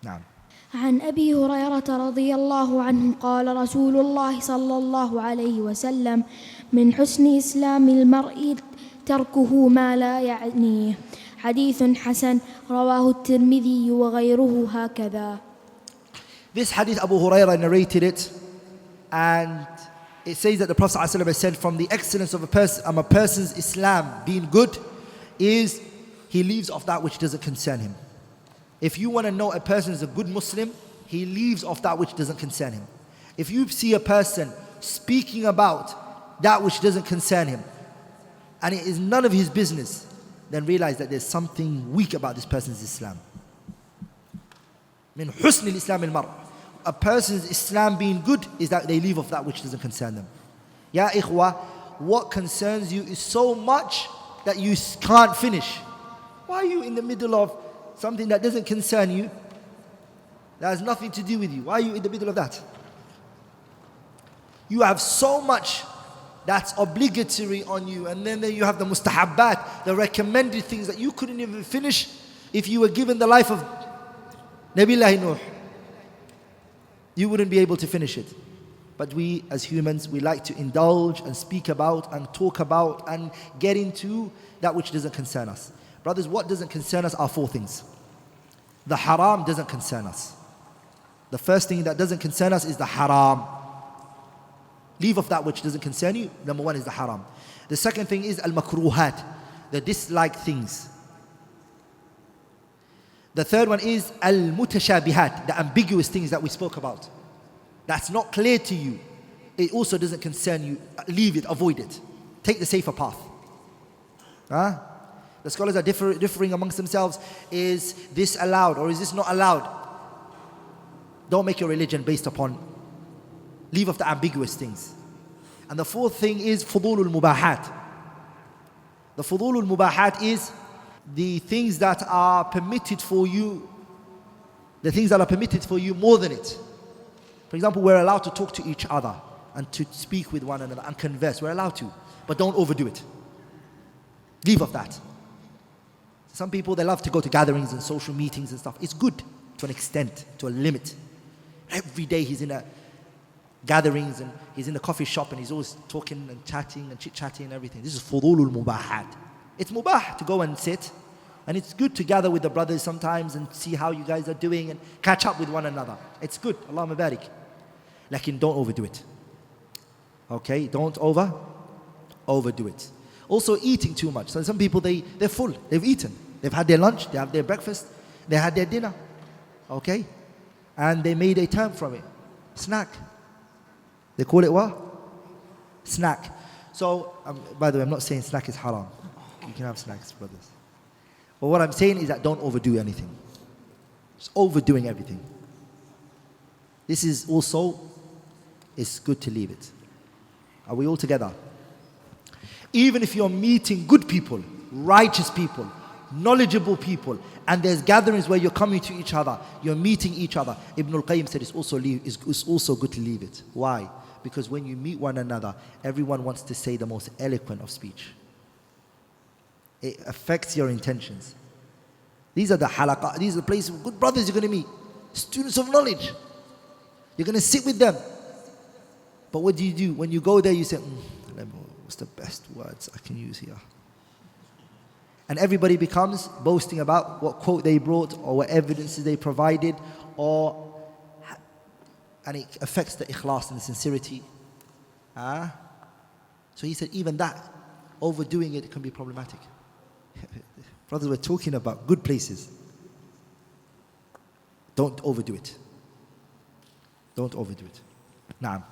نعم. عن أبي هريرة رضي الله عنه قال رسول الله صلى الله عليه وسلم من حسن إسلام المرء تركه ما لا يعنيه. حديث حسن رواه الترمذي وغيره هكذا. This hadith, Abu Hurairah narrated it, and it says that the Prophet ﷺ said from the excellence of a person's Islam being good is he leaves off that which doesn't concern him. If you want to know a person is a good Muslim, he leaves off that which doesn't concern him. If you see a person speaking about that which doesn't concern him, and it is none of his business, then realize that there's something weak about this person's Islam. Min husn al-Islam al-mar. A person's Islam being good is that they leave off that which doesn't concern them. Ya ikhwa, what concerns you is so much that you can't finish. Why are you in the middle of something that doesn't concern you, that has nothing to do with you? Why are you in the middle of that? You have so much that's obligatory on you, and then you have the mustahabbat, the recommended things that you couldn't even finish if you were given the life of Nabiullah Nuh. You wouldn't be able to finish it. But we as humans, we like to indulge and speak about and talk about and get into that which doesn't concern us. Brothers, what doesn't concern us are four things. The haram doesn't concern us. The first thing that doesn't concern us is the haram. Leave off that which doesn't concern you. Number one is the haram. The second thing is al-makruhat, the disliked things. The third one is al-mutashabihat, the ambiguous things that we spoke about. That's not clear to you. It also doesn't concern you. Leave it, avoid it. Take the safer path. The scholars are differing amongst themselves. Is this allowed or is this not allowed? Don't make your religion based upon. Leave off the ambiguous things. And the fourth thing is fudulul mubahat. The fudulul mubahat is the things that are permitted for you. The things that are permitted for you more than it. For example, we're allowed to talk to each other and to speak with one another and converse. We're allowed to, but don't overdo it. Leave off that. Some people, they love to go to gatherings and social meetings and stuff. It's good to an extent, to a limit. Every day he's in a gatherings and he's in the coffee shop and he's always talking and chatting and chit-chatting and everything. This is fudulul mubahat. It's mubah to go and sit, and it's good to gather with the brothers sometimes and see how you guys are doing and catch up with one another. It's good. Allahumma barik. Lakin don't overdo it. Okay? Don't overdo it. Also eating too much. So some people, they're full. They've eaten. They've had their lunch. They have their breakfast. They had their dinner. Okay? And they made a term from it. Snack. They call it what? Snack. So, by the way, I'm not saying snack is haram. You can have snacks, brothers. But what I'm saying is that don't overdo anything. Just overdoing everything. This is also, it's good to leave it. Are we all together? Even if you're meeting good people, righteous people, knowledgeable people, and there's gatherings where you're coming to each other, you're meeting each other, Ibn al-Qayyim said it's also good to leave it. Why? Because when you meet one another, everyone wants to say the most eloquent of speech. It affects your intentions. These are the halaqah, these are the places where good brothers you're going to meet, students of knowledge. You're going to sit with them. But what do? When you go there, you say, what's the best words I can use here? And everybody becomes boasting about what quote they brought or what evidences they provided, and it affects the ikhlas and the sincerity. So he said even that, overdoing it can be problematic. Brothers, we're talking about good places. Don't overdo it. Don't overdo it. Naam.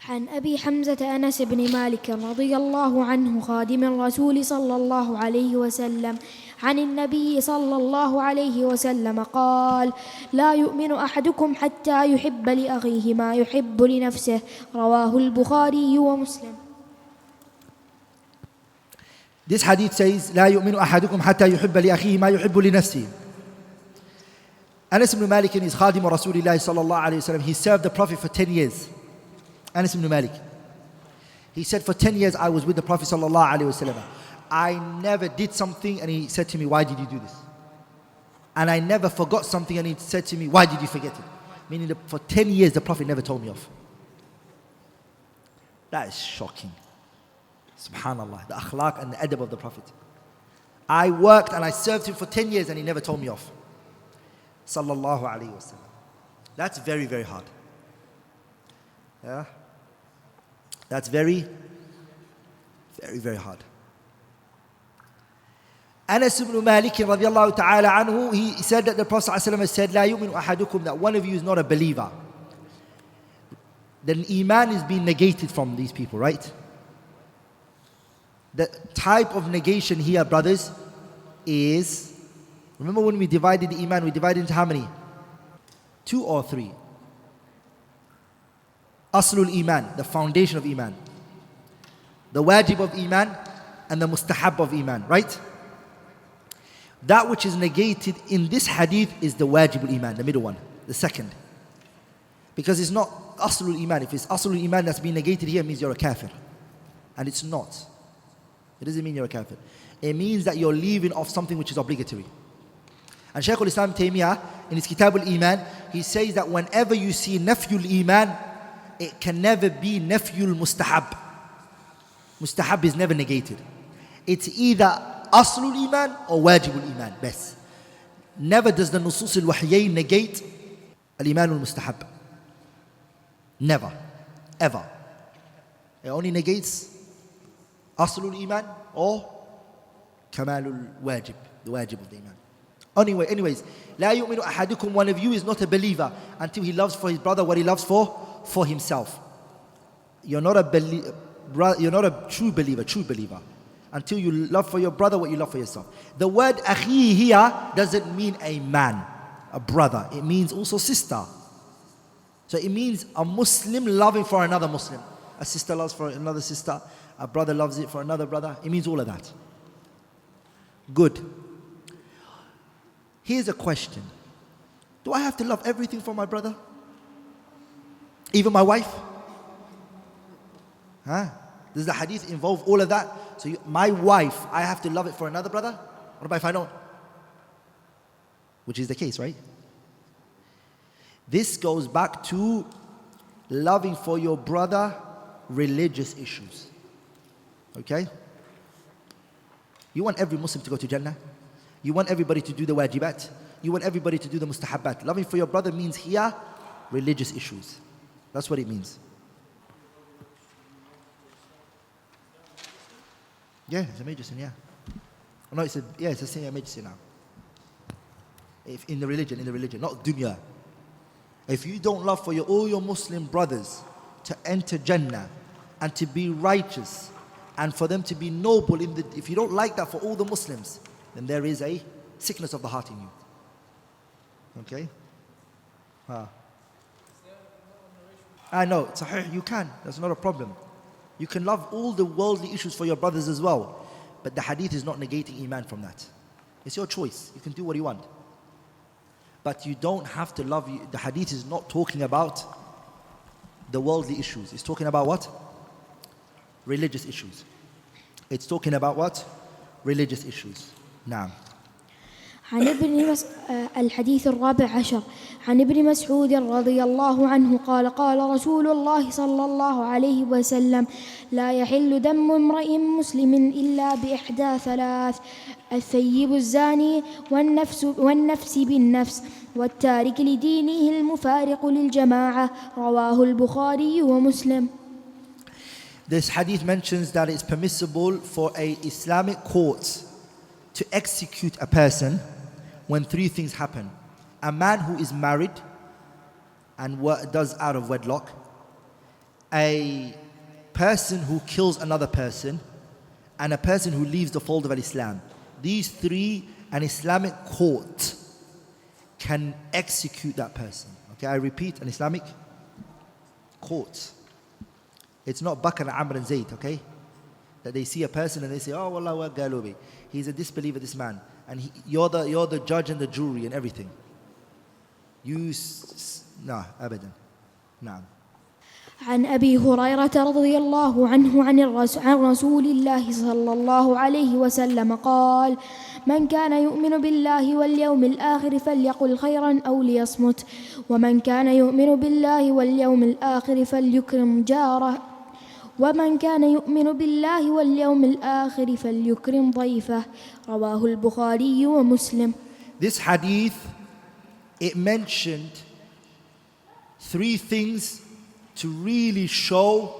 عن أبي حمزة أنس بن مالك رضي الله عنه خادم الرسول صلى الله عليه وسلم عن النبي صلى الله عليه وسلم قال لا يؤمن أحدكم حتى يحب لأخيه ما يحب لنفسه رواه البخاري ومسلم. This hadith says لا يؤمن أحدكم حتى يحب لأخيه ما يحب لنفسه. Anas ibn Malik is khadim of Rasulullah sallallahu alayhi wa sallam. He served the Prophet for 10 years. Anas ibn Malik. He said, for 10 years I was with the Prophet sallallahu alayhi wa sallam. I never did something and he said to me, why did you do this? And I never forgot something and he said to me, why did you forget it? Meaning that for 10 years the Prophet never told me off. That is shocking. Subhanallah, the akhlaq and the adab of the Prophet. I worked and I served him for 10 years and he never told me off. Sallallahu alayhi wa sallam. That's very, very hard. Yeah? That's very, very, very hard. Anas ibn Malik radiallahu ta'ala anhu, he said that the Prophet ﷺ said, La yu'minu ahadukum, that one of you is not a believer. Then iman is being negated from these people, right? The type of negation here, brothers, is, remember when we divided the iman, we divided into how many? 2 or 3? Aslul iman, the foundation of iman. The wajib of iman and the mustahab of iman, right? That which is negated in this hadith is the wajib al-iman, the middle one, the second. Because it's not aslul iman. If it's aslul iman that's being negated here, it means you're a kafir. And it's not. It doesn't mean you're a kafir. It means that you're leaving off something which is obligatory. And Shaykh al-Islam Taymiyyah, in his Kitab al-Iman, he says that whenever you see nafyul iman, it can never be nafyul mustahab. Mustahab is never negated. It's either aslul iman or wajibul iman, best. Never does the nusus al-wahyayn negate al-iman al-mustahab. Never. Ever. It only negates aslul iman or kamalul wajib, the wajib of the iman. Anyways, la yu'minu ahadukum, one of you is not a believer until he loves for his brother what he loves for himself. You're not a true believer until you love for your brother what you love for yourself. The word akhi here doesn't mean a man, a brother. It means also sister. So it means a Muslim loving for another Muslim. A sister loves for another sister. A brother loves it for another brother. It means all of that. Good. Here's a question. Do I have to love everything for my brother? Even my wife? Huh? Does the hadith involve all of that? So my wife, I have to love it for another brother? What about if I don't? Which is the case, right? This goes back to loving for your brother religious issues. Okay? You want every Muslim to go to Jannah? You want everybody to do the wajibat? You want everybody to do the mustahabbat? Loving for your brother means here religious issues. That's what it means. Yeah, it's a major sin, yeah. No, it's a sin, a major sin now. If in the religion, not dunya. If you don't love for all your Muslim brothers to enter Jannah and to be righteous and for them to be noble, if you don't like that for all the Muslims, then there is a sickness of the heart in you. Okay? I know, sahih, you can. That's not a problem. You can love all the worldly issues for your brothers as well. But the hadith is not negating iman from that. It's your choice. You can do what you want. But you don't have to love you. The hadith is not talking about the worldly issues. It's talking about what? Religious issues. It's talking about what? Religious issues. Now. الحديث الرابع عشر عن ابن مسعود رضي الله عنه قال قال رسول الله صلى الله عليه وسلم لا يحل دم امرئ مسلم إلا بإحدى ثلاث الثيب الزاني والنفس بالنفس والتارك لدينه المفارق للجماعة رواه البخاري ومسلم. This hadith mentions that it's permissible for a Islamic court to execute a person when 3 things happen. A man who is married and does out of wedlock, a person who kills another person, and a person who leaves the fold of Islam. These 3, an Islamic court can execute that person. Okay, I repeat, an Islamic court. It's not Bakr, Amr and Zayd, okay? That they see a person and they say, oh, wallah wa galubi. He's a disbeliever, this man. And you're the judge and the jury and everything. No, abadan. No. عن أبي هريرة رضي الله عنه عن رسول الله صلى الله عليه وسلم قال: من كان يؤمن بالله واليوم الآخر فليقل خيرا أو ليصمت، ومن كان يؤمن بالله واليوم الآخر فليكرم جاره، ومن كان يؤمن بالله واليوم الآخر فليكرم ضيفه. رواه البخاري ومسلم. This hadith, it mentioned 3 things to really show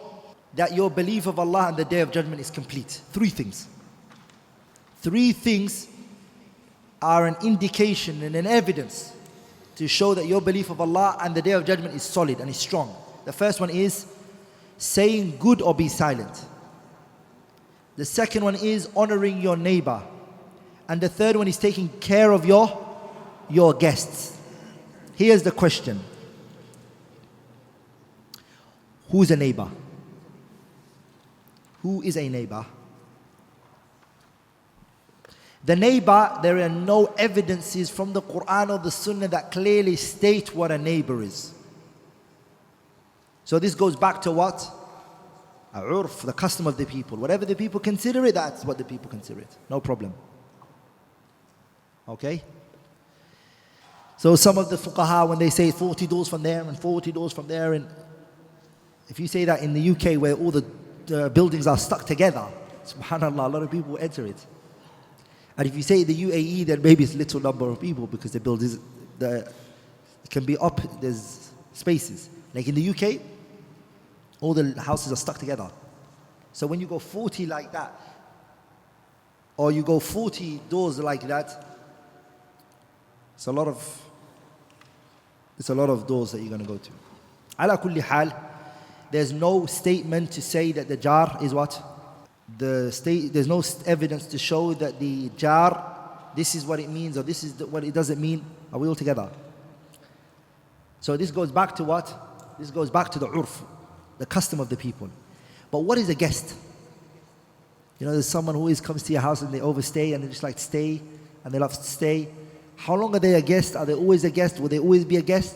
that your belief of Allah and the Day of Judgment is complete. 3 things. 3 things are an indication and an evidence to show that your belief of Allah and the Day of Judgment is solid and is strong. The first one is saying good or be silent. The second one is honoring your neighbor. And the third one is taking care of your guests. Here's the question. Who's a neighbor? Who is a neighbor? The neighbor, there are no evidences from the Quran or the Sunnah that clearly state what a neighbor is. So this goes back to what? Urf, the custom of the people. Whatever the people consider it, that's what the people consider it. No problem. Okay? So some of the fuqaha, when they say 40 doors from there and 40 doors from there, and if you say that in the UK where all the buildings are stuck together, subhanAllah, a lot of people will enter it. And if you say the UAE, then maybe it's little number of people because the buildings, it can be up, there's spaces. Like in the UK, all the houses are stuck together. So when you go 40 like that, or you go 40 doors like that, it's a lot of doors that you're going to go to. Ala kulli hal, there's no statement to say that the jar is what? There's no evidence to show that the jar, this is what it means or this is what it doesn't mean. Are we all together? So this goes back to what? This goes back to the urf, the custom of the people. But what is a guest? You know, there's someone who always comes to your house and they overstay and they just like to stay and they love to stay. How long are they a guest? Are they always a guest? Will they always be a guest?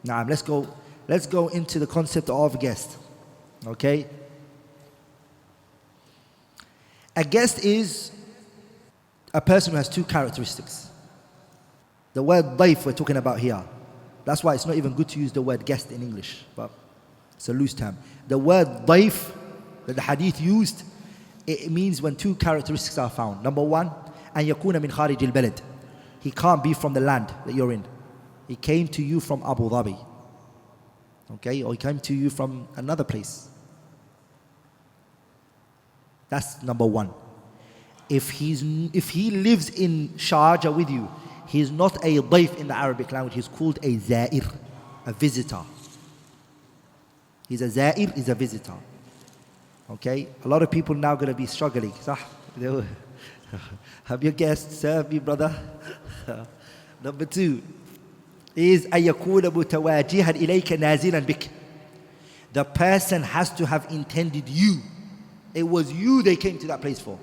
Nah, let's go into the concept of guest. Okay? A guest is a person who has 2 characteristics. The word daif we're talking about here. That's why it's not even good to use the word guest in English, but it's a loose term. The word daif that the hadith used, it means when 2 characteristics are found. Number 1, أن يكون من خارج البلد. He can't be from the land that you're in. He came to you from Abu Dhabi. Okay, or he came to you from another place. That's number 1. If he lives in Sharjah with you, he's not a daif in the Arabic language. He's called a za'ir, a visitor. He's a za'ir, he's a visitor. Okay, a lot of people now going to be struggling. Have your guests serve me, brother. Number 2 is أن يكون متواجها إليك نازلا بك. The person has to have intended you. It was you they came to that place for.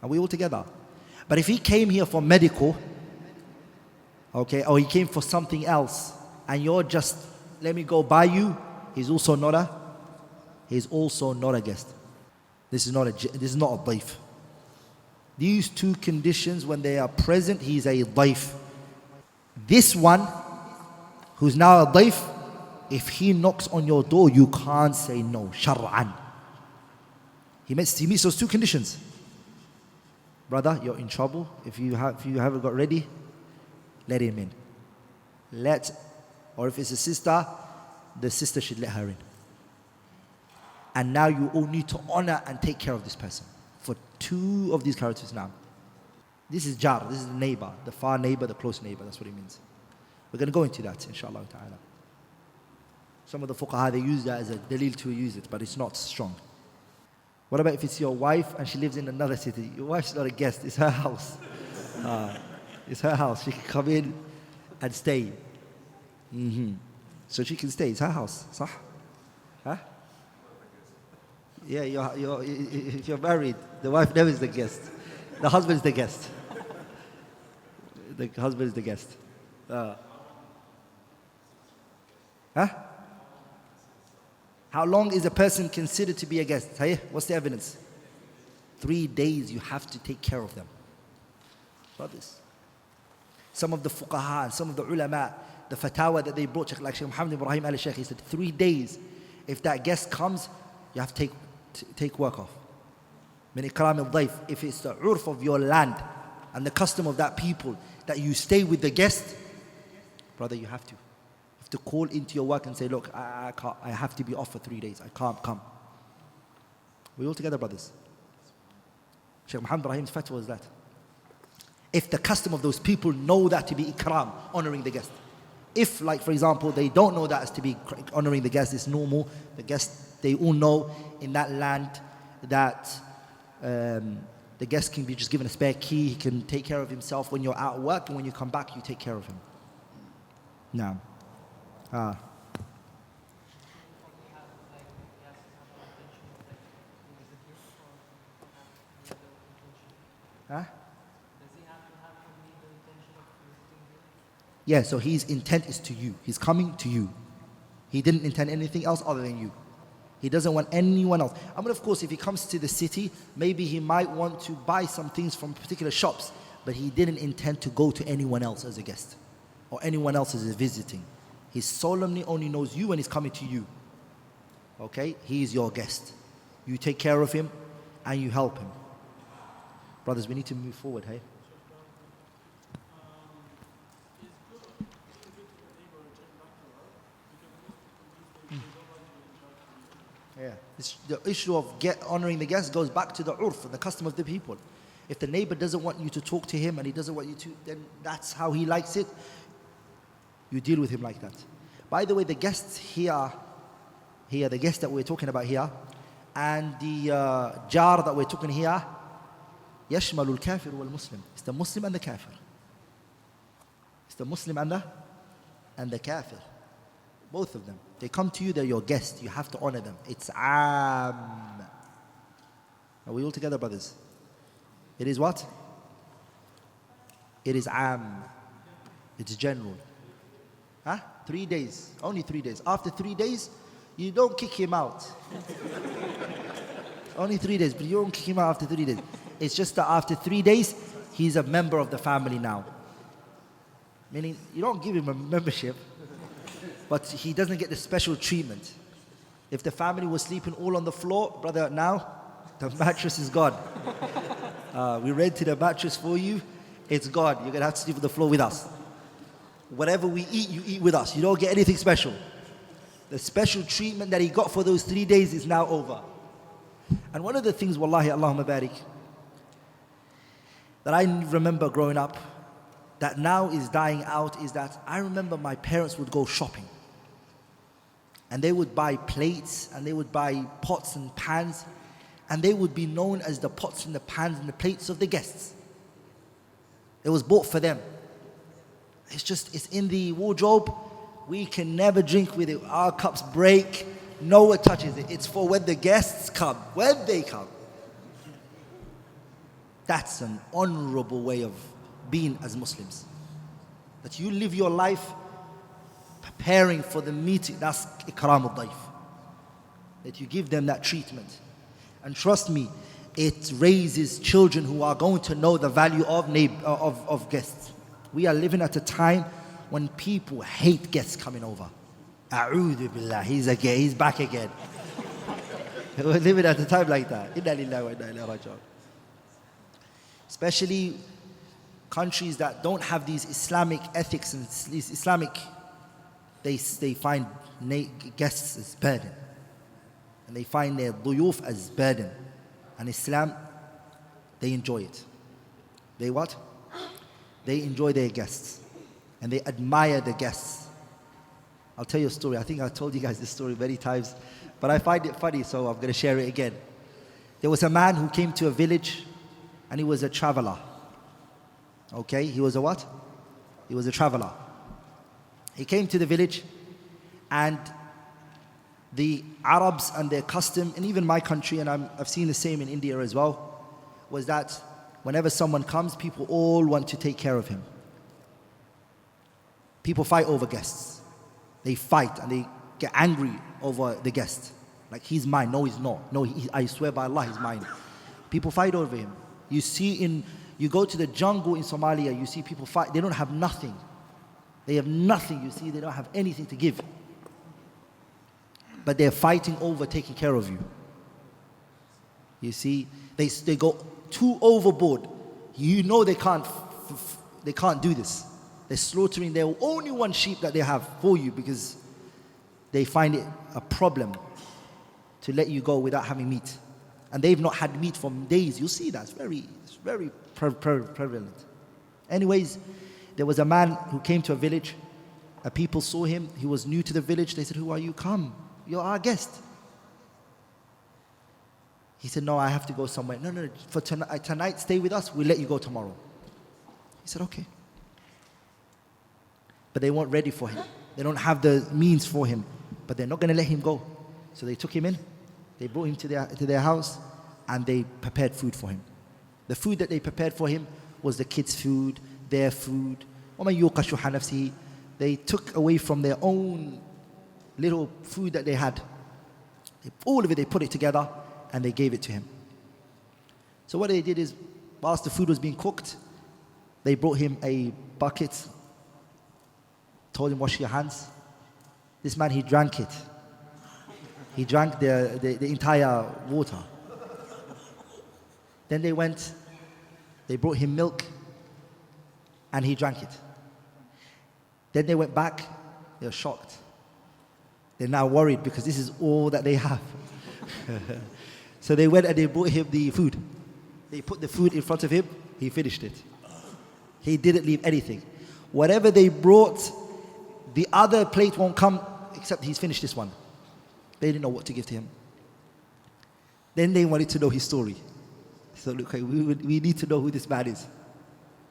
Are we all together? But if he came here for medical, okay, or he came for something else, and you're just, let me go by you, he's also not a guest. This is not a daif. These 2 conditions, when they are present, he's a daif. This one, who's now a daif, if he knocks on your door, you can't say no, shar'an. He meets those 2 conditions. Brother, you're in trouble. If you haven't got ready, let him in. Or if it's a sister, the sister should let her in. And now you all need to honor and take care of this person. For 2 of these characters now. This is jar, this is the neighbor, the far neighbor, the close neighbor, that's what it means. We're going to go into that, inshallah ta'ala. Some of the fuqaha, they use that as a dalil to use it, but it's not strong. What about if it's your wife and she lives in another city? Your wife's not a guest, it's her house. It's her house, she can come in and stay. So she can stay, it's her house, صح? Huh? Yeah, if you're married, the wife never is the guest. The husband is the guest. The husband is the guest. Huh? How long is a person considered to be a guest? Hey, what's the evidence? 3 days you have to take care of them. Brothers. Some of the fuqaha and some of the ulama, the fatawa that they brought, like Shaykh Muhammad Ibrahim al-Shaykh, he said 3 days, if that guest comes, you have to take work off. Min ikram al-dayf, if it's the urf of your land and the custom of that people, that you stay with the guest, brother, you have to. You have to call into your work and say, look, I have to be off for 3 days. I can't come. We all together, brothers. Shaykh Muhammad Ibrahim's fatwa is that. If the custom of those people know that to be ikram, honoring the guest. If, like for example, they don't know that as to be honoring the guest, it's normal. The guest, they all know in that land that the guest can be just given a spare key. He can take care of himself when you're out at work, and when you come back, you take care of him. Now, yeah, so his intent is to you. He's coming to you. He didn't intend anything else other than you. He doesn't want anyone else. I mean, of course, if he comes to the city, maybe he might want to buy some things from particular shops, but he didn't intend to go to anyone else as a guest or anyone else as a visiting. He solemnly only knows you and he's coming to you. Okay? He is your guest. You take care of him and you help him. Brothers, we need to move forward, hey? Yeah, the issue of honoring the guest goes back to the urf, the custom of the people. If the neighbor doesn't want you to talk to him and he doesn't want you to, then that's how he likes it. You deal with him like that. By the way, the guests here, the guest that we're talking about here, and the jar that we're talking here, يشمل الكافر والمسلم. It's the Muslim and the kafir. It's the Muslim and the kafir. Both of them. They come to you, they're your guest. You have to honor them. It's am. Are we all together, brothers? It is what? It is am. It's general. 3 days. Only 3 days. After 3 days, you don't kick him out. Only 3 days, but you don't kick him out after 3 days. It's just that after 3 days, he's a member of the family now. Meaning, you don't give him a membership, but he doesn't get the special treatment. If the family was sleeping all on the floor, brother, now the mattress is gone. We rented a mattress for you. It's gone. You're going to have to sleep on the floor with us. Whatever we eat, you eat with us. You don't get anything special. The special treatment that he got for those 3 days is now over. And one of the things, wallahi, Allahumma barik, that I remember growing up, that now is dying out, is that I remember my parents would go shopping. And they would buy plates, and they would buy pots and pans, and they would be known as the pots and the pans and the plates of the guests. It was bought for them. It's in the wardrobe. We can never drink with it. Our cups break. No one touches it. It's for when the guests come. When they come. That's an honorable way of being as Muslims. That you live your life preparing for the meeting. That's ikram al-dayf. That you give them that treatment. And trust me, it raises children who are going to know the value of guests. We are living at a time when people hate guests coming over. A'udhu billah, he's back again. We're living at a time like that. Inna lillahi wa inna ilayhi raji'un. Especially countries that don't have these Islamic ethics and these Islamic, they find guests as burden. And they find their duyuf as burden. And Islam, they enjoy it. They what? They enjoy their guests. And they admire the guests. I'll tell you a story. I think I've told you guys this story many times. But I find it funny, so I'm going to share it again. There was a man who came to a village, and he was a traveler. Okay, he was a what? He was a traveler. He came to the village, and the Arabs and their custom, and even my country, and I've seen the same in India as well, was that whenever someone comes, people all want to take care of him. People fight over guests. They fight and they get angry over the guest. Like, he's mine. No, he's not. No, I swear by Allah, he's mine. People fight over him. You go to the jungle in Somalia, you see people fight. They don't have nothing. They have nothing. You see, they don't have anything to give. But they're fighting over taking care of you. You see, they go too overboard. You know they can't do this. They're slaughtering their only one sheep that they have for you because they find it a problem to let you go without having meat. And they've not had meat for days. You'll see that. It's very prevalent. Anyways, there was a man who came to a village. People saw him. He was new to the village. They said, "Who are you? Come. You're our guest." He said, "No, I have to go somewhere." No. For tonight, stay with us. We'll let you go tomorrow. He said, "Okay." But they weren't ready for him. They don't have the means for him. But they're not going to let him go. So they took him in. They brought him to their house. And they prepared food for him. The food that they prepared for him was the kids' food, their food. وَمَنْ يُوقَ شُحَّ نَفْسِهِ. They took away from their own little food that they had. All of it, they put it together and they gave it to him. So what they did is, whilst the food was being cooked, they brought him a bucket, told him, "Wash your hands." This man, he drank it. He drank the entire water. Then they brought him milk, and he drank it. Then they went back, they were shocked. They're now worried because this is all that they have. So they went and they brought him the food. They put the food in front of him, he finished it. He didn't leave anything. Whatever they brought, the other plate won't come except he's finished this one. They didn't know what to give to him. Then they wanted to know his story. So look, we need to know who this man is.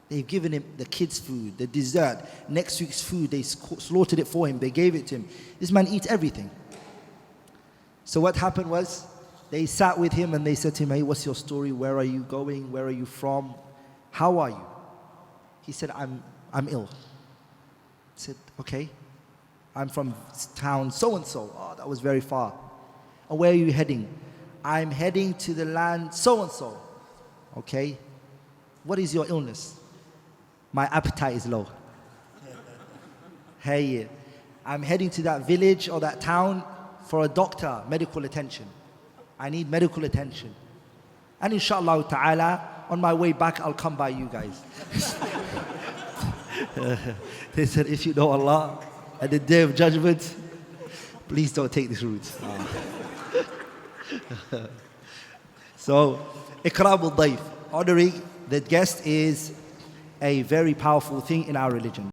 They've given him the kids' food, the dessert, next week's food. They slaughtered it for him. They gave it to him. This man eats everything. So what happened was, they sat with him and they said to him, "Hey, what's your story? Where are you going? Where are you from? How are you?" He said, I'm ill." He said, "Okay. I'm from town so-and-so." "Oh, that was very far." "And where are you heading?" "I'm heading to the land so-and-so." "Okay. What is your illness?" "My appetite is low." "Hey, I'm heading to that village or that town for a doctor, medical attention. I need medical attention. And inshallah ta'ala, on my way back, I'll come by you guys." They said, "If you know Allah at the day of judgment, please don't take this route." So, ikram al-dayf, honoring the guest, is a very powerful thing in our religion.